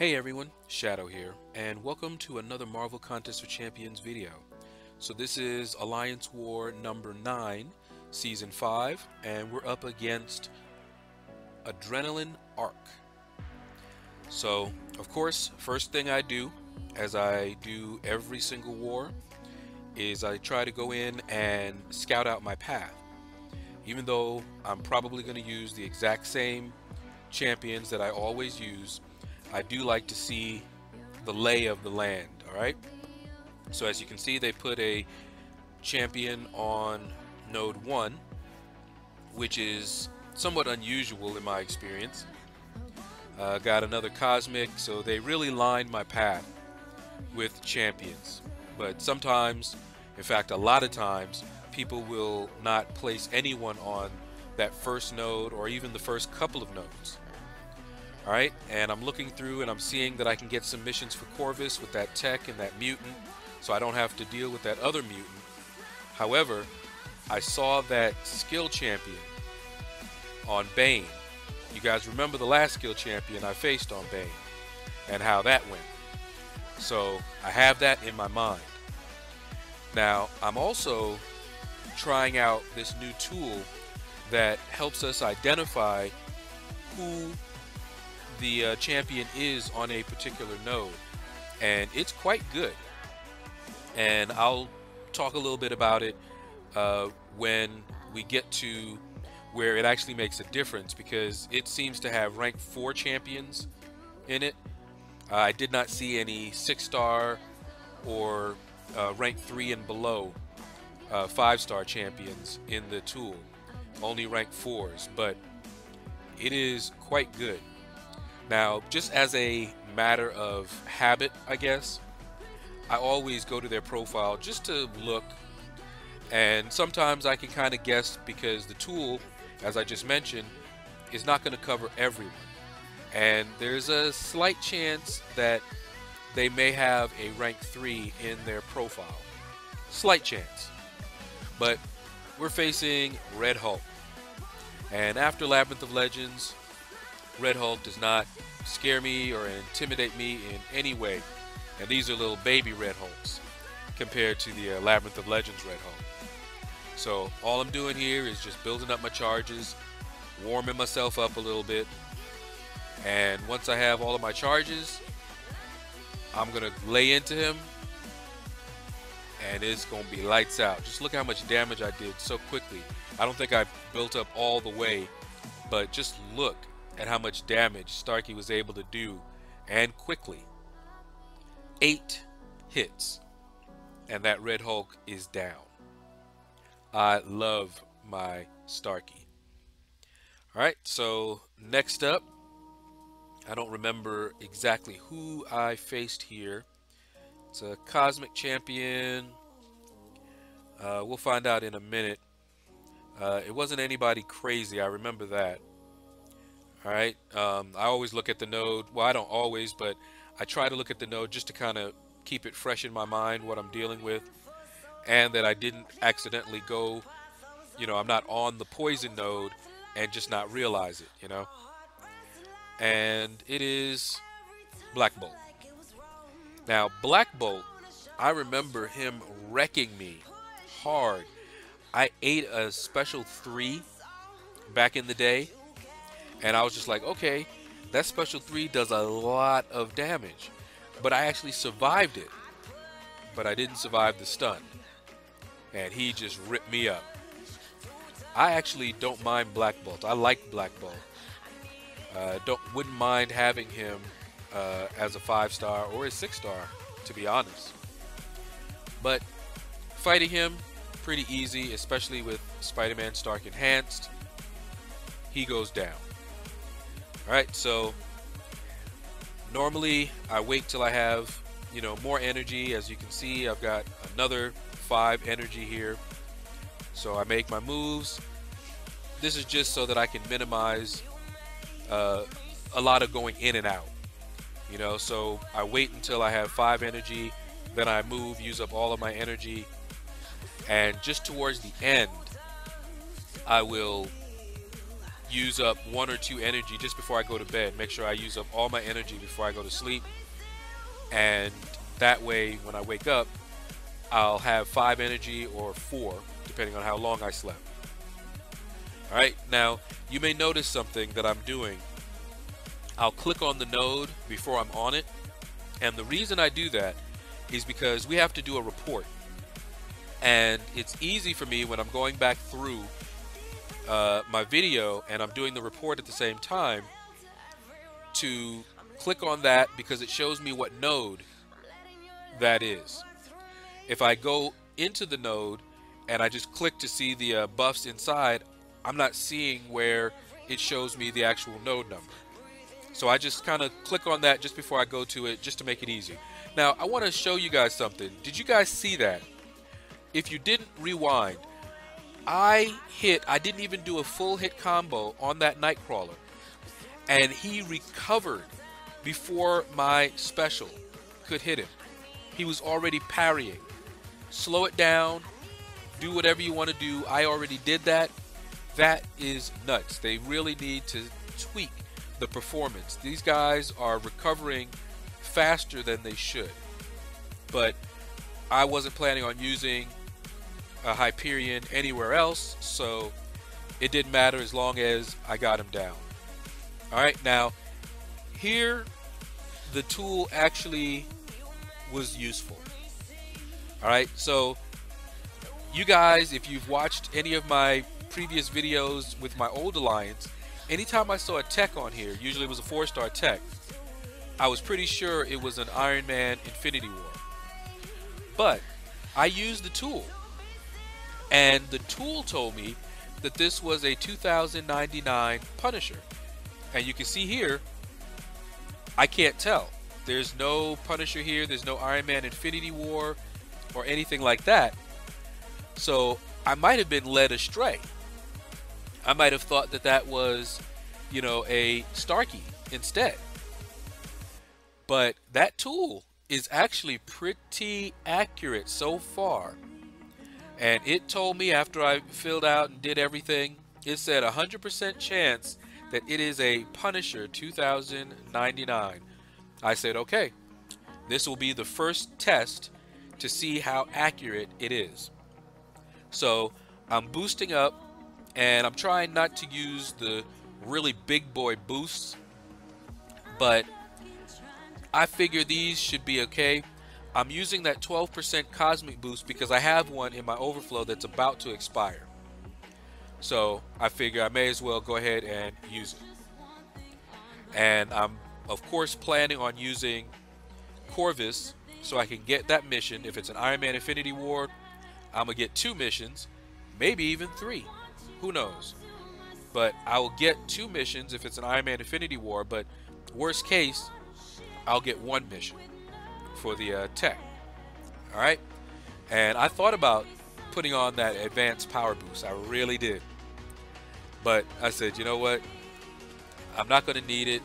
Hey everyone, Shaedow here, and welcome to another Marvel Contest for Champions video. So this is Alliance War number 9, Season 5, and we're up against Adrenaline Arc. So, of course, first thing I do, as I do every single war, is I try to go in and scout out my path. Even though I'm probably going to use the exact same champions that I always use, I do like to see the lay of the land, alright? So as you can see, they put a champion on node 1, which is somewhat unusual in my experience. Got another cosmic, so they really lined my path with champions. But sometimes, in fact a lot of times, people will not place anyone on that first node or even the first couple of nodes. Alright, and I'm looking through and I'm seeing that I can get some missions for Corvus with that tech and that mutant, so I don't have to deal with that other mutant. However, I saw that skill champion on Bane. You guys remember the last skill champion I faced on Bane and how that went. So I have that in my mind. Now, I'm also trying out this new tool that helps us identify who the champion is on a particular node, and it's quite good, and I'll talk a little bit about it when we get to where it actually makes a difference, because it seems to have rank 4 champions in it. I did not see any 6-star or rank 3 and below 5-star champions in the tool, only rank 4s, but it is quite good. Now, just as a matter of habit, I guess, I always go to their profile just to look, and sometimes I can kind of guess, because the tool, as I just mentioned, is not going to cover everyone. And there's a slight chance that they may have a rank 3 in their profile. Slight chance. But we're facing Red Hulk. And after Labyrinth of Legends, Red Hulk does not scare me or intimidate me in any way. And these are little baby Red Hulks compared to the Labyrinth of Legends Red Hulk. So all I'm doing here is just building up my charges, warming myself up a little bit. And once I have all of my charges, I'm going to lay into him. And it's going to be lights out. Just look how much damage I did so quickly. I don't think I built up all the way, but just look at how much damage Starkey was able to do, and quickly. 8 hits, and that Red Hulk is down. I love my Starkey. Alright, so next up, I don't remember exactly who I faced here. It's a cosmic champion. We'll find out in a minute. It wasn't anybody crazy, I remember that. Alright, I always look at the node. Well, I don't always, but I try to look at the node just to kind of keep it fresh in my mind what I'm dealing with, and that I didn't accidentally go, I'm not on the poison node and just not realize it, And it is Black Bolt. Now, Black Bolt, I remember him wrecking me hard. I ate a special 3 back in the day, and I was just like, okay, that special 3 does a lot of damage. But I actually survived it. But I didn't survive the stun. And he just ripped me up. I actually don't mind Black Bolt. I like Black Bolt. Wouldn't mind having him as a 5-star or a 6-star, to be honest. But fighting him, pretty easy, especially with Spider-Man Stark Enhanced. He goes down. Alright, so normally I wait till I have, more energy. As you can see, I've got another 5 energy here. So I make my moves. This is just so that I can minimize a lot of going in and out. So I wait until I have 5 energy, then I move, use up all of my energy, and just towards the end, I will use up 1 or 2 energy just before I go to bed. Make sure I use up all my energy before I go to sleep. And that way, when I wake up, I'll have 5 energy or 4, depending on how long I slept. All right, now you may notice something that I'm doing. I'll click on the node before I'm on it. And the reason I do that is because we have to do a report. And it's easy for me when I'm going back through my video and I'm doing the report at the same time to click on that because it shows me what node that is. If I go into the node and I just click to see the buffs inside, I'm not seeing where it shows me the actual node number. So I just kind of click on that just before I go to it, just to make it easy. Now I want to show you guys something. Did you guys see that? If you didn't, rewind. I didn't even do a full hit combo on that Nightcrawler, and he recovered before my special could hit him. He was already parrying. Slow it down, do whatever you want to do. I already did that. That is nuts. They really need to tweak the performance. These guys are recovering faster than they should. But I wasn't planning on using a Hyperion anywhere else, so it didn't matter as long as I got him down. Alright, now here the tool actually was useful. Alright, so you guys, if you've watched any of my previous videos with my old alliance, anytime I saw a tech on here, usually it was a 4-star tech, I was pretty sure it was an Iron Man Infinity War. But I used the tool, and the tool told me that this was a 2099 Punisher. And you can see here, I can't tell. There's no Punisher here, there's no Iron Man Infinity War or anything like that. So I might have been led astray. I might have thought that that was, you know, a Starkey instead. But that tool is actually pretty accurate so far. And it told me after I filled out and did everything, it said 100% chance that it is a Punisher 2099. I said, okay, this will be the first test to see how accurate it is. So I'm boosting up, and I'm trying not to use the really big boy boosts, but I figure these should be okay. I'm using that 12% cosmic boost because I have one in my overflow that's about to expire. So I figure I may as well go ahead and use it. And I'm of course planning on using Corvus so I can get that mission. If it's an Iron Man Infinity War, I'm gonna get 2 missions, maybe even 3. Who knows? But I will get 2 missions if it's an Iron Man Infinity War, but worst case, I'll get 1 mission for the tech. Alright? And I thought about putting on that advanced power boost. I really did. But I said, you know what? I'm not going to need it.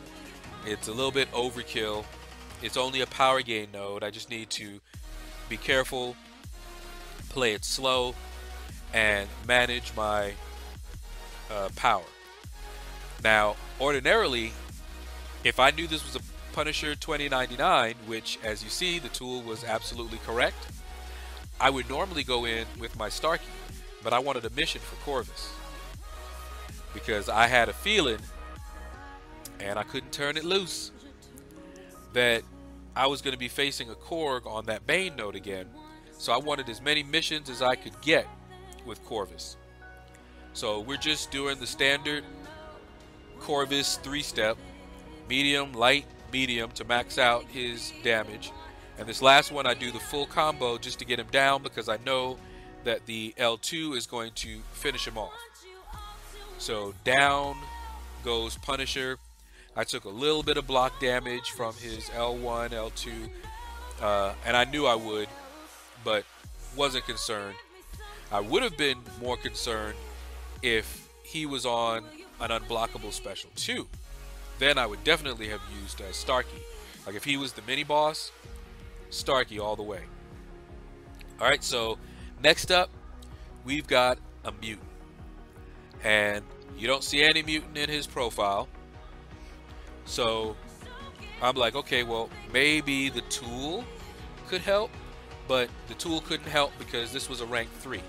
It's a little bit overkill. It's only a power gain node. I just need to be careful, play it slow, and manage my power. Now, ordinarily, if I knew this was a Punisher 2099, which as you see the tool was absolutely correct, I would normally go in with my Starkey, but I wanted a mission for Corvus because I had a feeling, and I couldn't turn it loose, that I was going to be facing a Korg on that Bane node again. So I wanted as many missions as I could get with Corvus. So we're just doing the standard Corvus 3-step, medium, light, medium to max out his damage. And this last one I do the full combo just to get him down because I know that the L2 is going to finish him off. So down goes Punisher. I took a little bit of block damage from his L1, L2, and I knew I would, but wasn't concerned. I would have been more concerned if he was on an unblockable special too. Then I would definitely have used Starkey. Like if he was the mini boss, Starkey all the way. Alright, so next up we've got a mutant. And You don't see any mutant in his profile. So I'm like, okay, well, maybe the tool could help, but the tool couldn't help because this was a rank 3.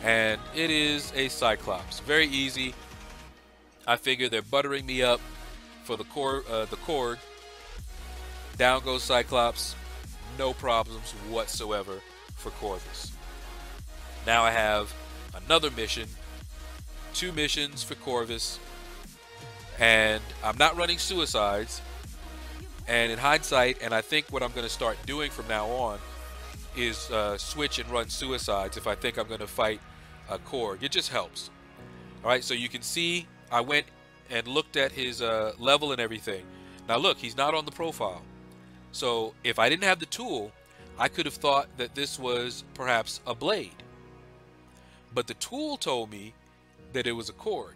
And it is a Cyclops. Very easy. I figure they're buttering me up for the Korg. Down goes Cyclops. No problems whatsoever for Corvus. Now I have another mission. 2 missions for Corvus. And I'm not running suicides. And in hindsight, and I think what I'm going to start doing from now on is switch and run suicides if I think I'm going to fight a Korg. It just helps. All right, so you can see I went and looked at his level and everything. Now look, he's not on the profile. So if I didn't have the tool, I could have thought that this was perhaps a blade. But the tool told me that it was a Korg.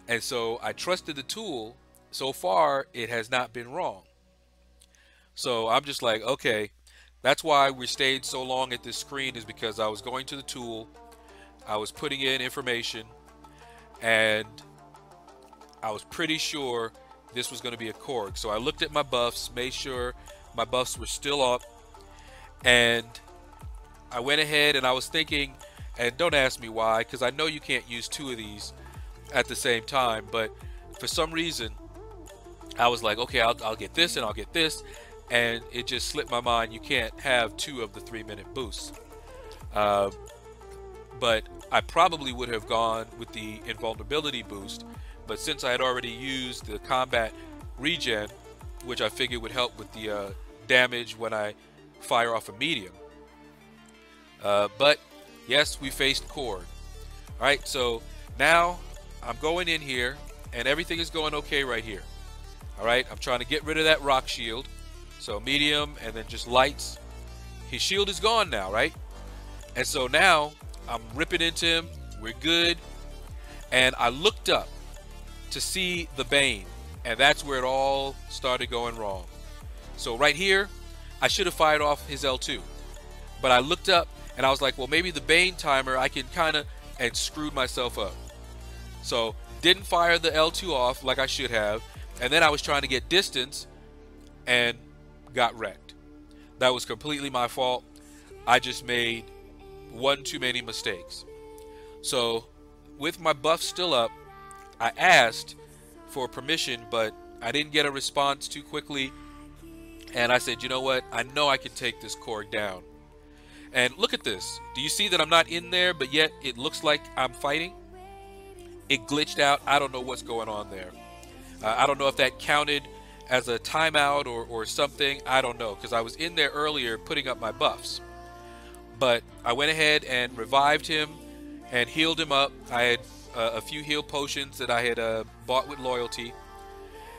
And so I trusted the tool. So far, it has not been wrong. So I'm just like, okay, that's why we stayed so long at this screen, is because I was going to the tool, I was putting in information, and I was pretty sure this was going to be a Korg. So I looked at my buffs, made sure my buffs were still up, and I went ahead and I was thinking, and don't ask me why, because I know you can't use 2 of these at the same time, but for some reason, I was like, okay, I'll get this and I'll get this, and it just slipped my mind. You can't have 2 of the 3-minute boosts. But I probably would have gone with the invulnerability boost, but since I had already used the combat regen, which I figured would help with the damage when I fire off a medium. But yes, we faced Korg. Alright, so now I'm going in here and everything is going okay right here. Alright, I'm trying to get rid of that rock shield. So medium and then just lights. His shield is gone now, right? And so now I'm ripping into him. We're good. And I looked up to see the Bane, and that's where it all started going wrong. So right here, I should have fired off his L2. But I looked up and I was like, well, maybe the Bane timer, I can kind of, and screwed myself up. So didn't fire the L2 off like I should have. And then I was trying to get distance and got wrecked. That was completely my fault. I just made one too many mistakes. So with my buff still up, I asked for permission, but I didn't get a response too quickly. And I said, you know what? I know I can take this Korg down. And look at this. Do you see that I'm not in there, but yet it looks like I'm fighting? It glitched out. I don't know what's going on there. I don't know if that counted as a timeout or something. I don't know, because I was in there earlier putting up my buffs. But I went ahead and revived him and healed him up. I had a few heal potions that I had bought with loyalty.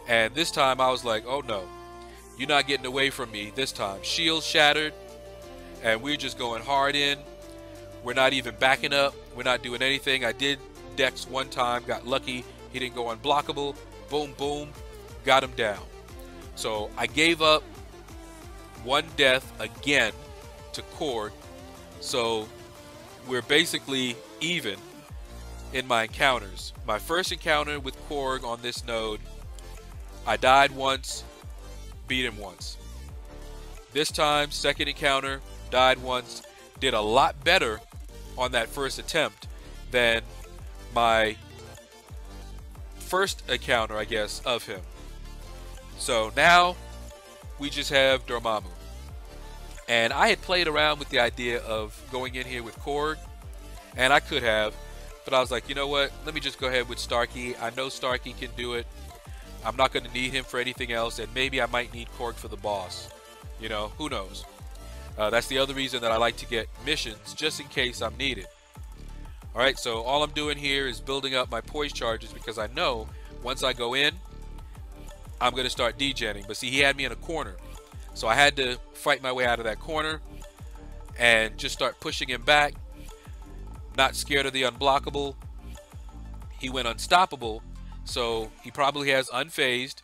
And this time I was like, oh no, you're not getting away from me this time. Shield shattered, and we're just going hard in. We're not even backing up. We're not doing anything. I did Dex one time, got lucky. He didn't go unblockable. Boom, boom, got him down. So I gave up one death again to Korg. So we're basically even in my encounters. My first encounter with Korg on this node, I died once, beat him once. This time, second encounter, died once, did a lot better on that first attempt than my first encounter, I guess, of him. So now we just have Dormammu. And I had played around with the idea of going in here with Korg, and I could have, but I was like, you know what, let me just go ahead with Starkey. I know Starkey can do it. I'm not going to need him for anything else, and maybe I might need Korg for the boss. You know, who knows? That's the other reason that I like to get missions, just in case I'm needed. Alright, so all I'm doing here is building up my poise charges, because I know once I go in, I'm going to start degenning. But see, he had me in a corner. So I had to fight my way out of that corner and just start pushing him back. Not scared of the unblockable. He went unstoppable, so he probably has unfazed,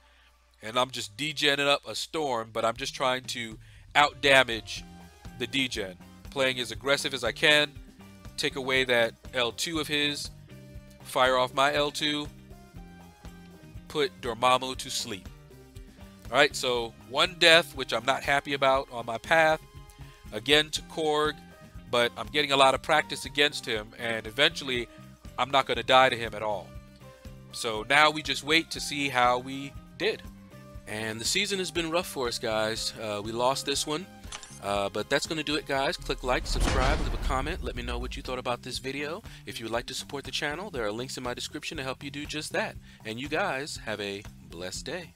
and I'm just degenning up a storm, but I'm just trying to out damage the degen, playing as aggressive as I can, take away that L2 of his, fire off my L2, put Dormammu to sleep. Alright, so one death, which I'm not happy about on my path, again to Korg, but I'm getting a lot of practice against him, and eventually I'm not going to die to him at all. So now we just wait to see how we did. And the season has been rough for us, guys. We lost this one, but that's going to do it, guys. Click like, subscribe, leave a comment. Let me know what you thought about this video. If you would like to support the channel, there are links in my description to help you do just that. And you guys have a blessed day.